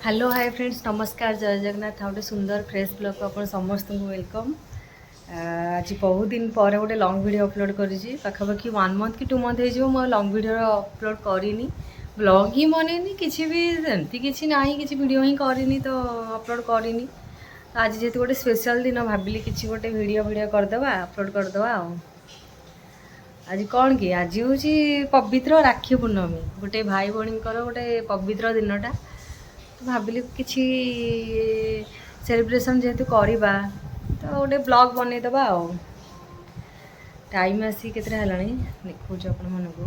Hello hi friends नमस्कार जय जगन्नाथ गोटे सुंदर फ्रेश ब्लॉग को आप समस्त को वेलकम। आज बहुत दिन पर गोटे लॉन्ग वीडियो अपलोड करी पाखापाखि 1 मंथ कि 2 मंथ हो लॉन्ग वीडियो अपलोड करनी ब्लॉग ही बनेनी किसी भी एमती किसी ना कि वीडियो ही करनी तो अपलोड करनी। आज जेहेतु गोटे स्पेशल दिन भाविली किसी गोटे वीडियो करदे अपलोड करदे। आज कौन कि आज हूँ पवित्र राखी पूर्णमी गोटे भाई भौणी गोटे पवित्र दिनटा तो भाविली किसी सेलिब्रेशन जेहेतु करवा तो गोटे ब्लॉग बनईदे आ टाइम आसी के देखो आपण मन को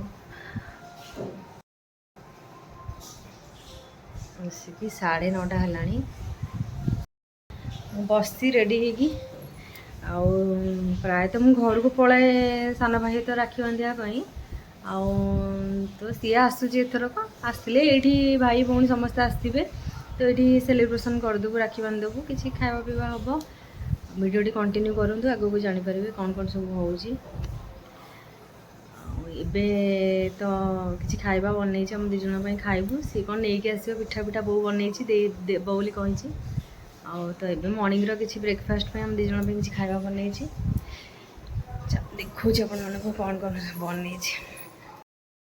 आसिक 9:30 है बसी रेडी होगी प्रायतः मु घर को पलाए सान भाई तो राखी बांधापी तो सी आसूची एथरक आसले ये भाई भौणी समस्ते आसवे तो ये सेलिब्रेशन करदेबू राखी बांधदेबू किसी खावा पीवा हम वीडियोटी कंटिन्यू करूँ आगे को जापर कौन कौन सब हो तो किसी खाଇବା बनई हम दिज खाइबू सी कौन नहीं आस पिठा पिठा बो बनई देव बोली कही तो ये मॉर्निंग किसी ब्रेकफास्ट में हम दिज किसी खाଇବା बनई देखो अपन को कौन कौन बनई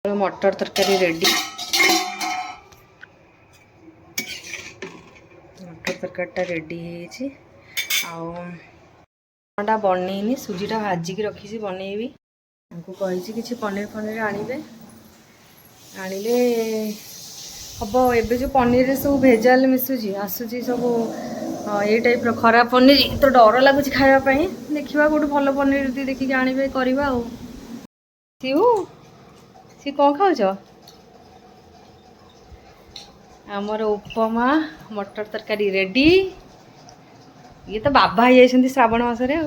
मटर तरकारी रेडी मटर तरकारीटा रेडी आटा बनईनी सुजीटा भाजिकी रखी बनईबी उनको कही किसी पनीर फनीर आनिबे आनिले हम एबे जो पनीर सब भेजाल मिसुची आसूची सब ये टाइप खराब पनीर तो डर लगुच खावाई देखा गोटे भल पनीर देखिए आनिबे करवा सीऊ सी कौन खाऊच आमर उपमा मटर तरकारी रेडी ये तो बाबा ही जाइछन्ती श्रावण मासरे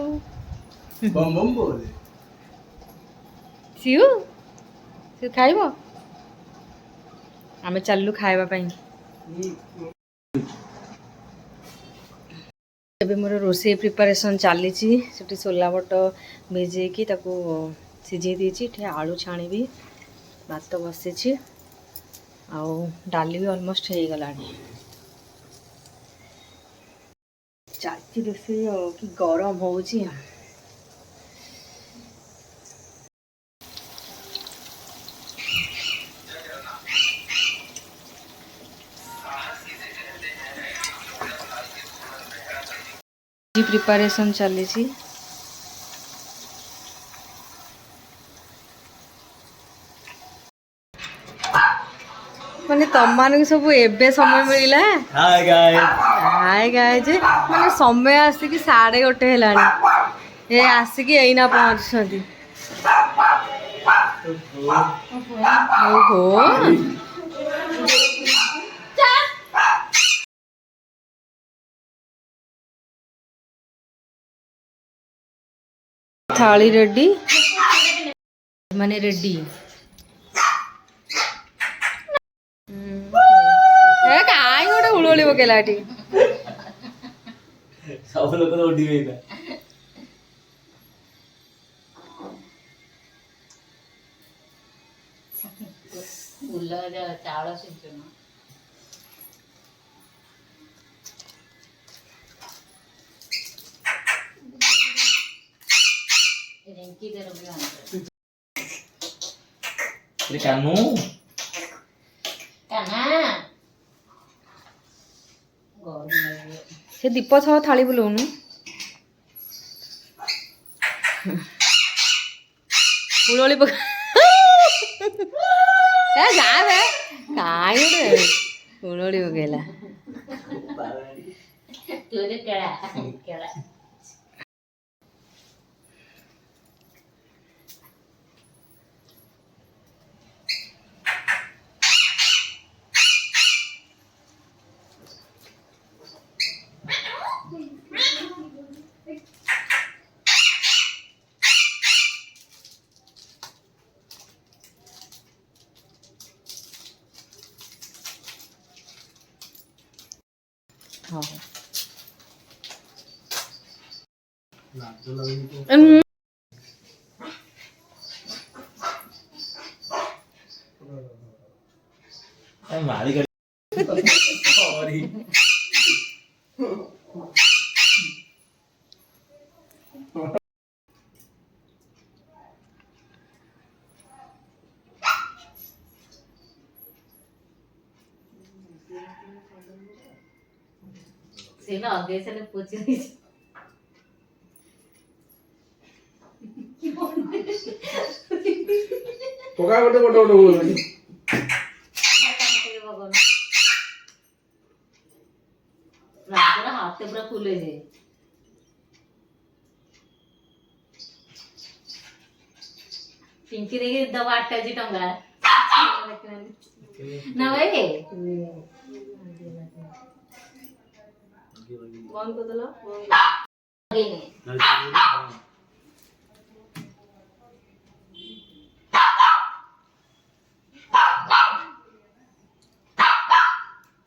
सीऊ सी खाइब आमे चलू खाइबा पई एबे मोर रोसे प्रिपरेशन चली से सोला बट भिजेकी सिझे देती आलू छाणी भात बसी डाली भी ऑलमोस्ट हो गला चलती रोसे कि गरम हो प्रिपरेशन चली माने तम मान सब एबे समय मिलला हाय गाइस माने समय आसिक 1:30 हेलानी ए आसिक एइना पहुंचछन्ती ओहो थाली रेडी माने रेडी कहीं गोटे हुड़ी पकेला सब लोग उड़ी गई चावल सिंचन कानू से दीप छह थाली बुलाऊनु हुड़ी पक जा कहीं गोटे हुड़ी पकेला हाँ सॉरी सेना आगे से ने पूछ रही पोका गोटे गोटे गोटे बोलनी राजा हाथ से पूरा फूले जे पिंकी देखिए दवा 8 टंगा ना भाई कौन को दला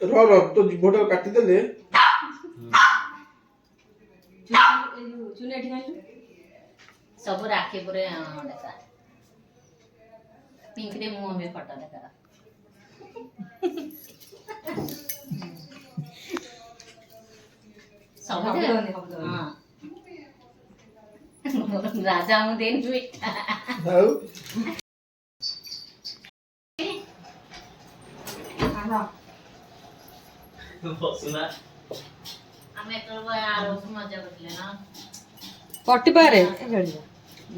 रो तो जीभटा काटी देले चुने ठीक सब राखे पुरे देखा पिंक ने मुंह में फटा देखा सब हां राजा मु देन बेटा हाउ हां बसना ଆମେ ଏତେବେଳେ ଆରସ ମଜା କରିଥିଲେ ନା ପଟି ପାରେ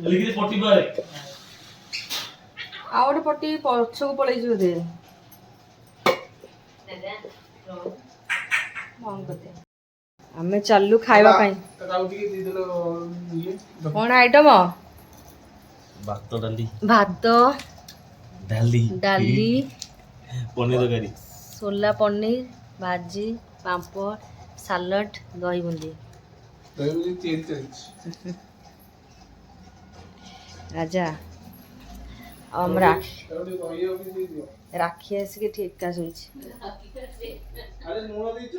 लिखिले पट्टी पारे ଆଉ ଗୋଟେ ପଟି ପଛକୁ ପଳେଇ ଯିବ ଦେ ଆମେ ଚାଲୁ ଖାଇବା ପାଇଁ କଣ ଆଇଟମ भात डाली ଭାତ डाली ଡାଲି पनीर तरकारी सोला पनीर भाजी पापड़ सालड दही बुंदी राजा हम राखी आसिक ठीक का सोई अरे लूण दीच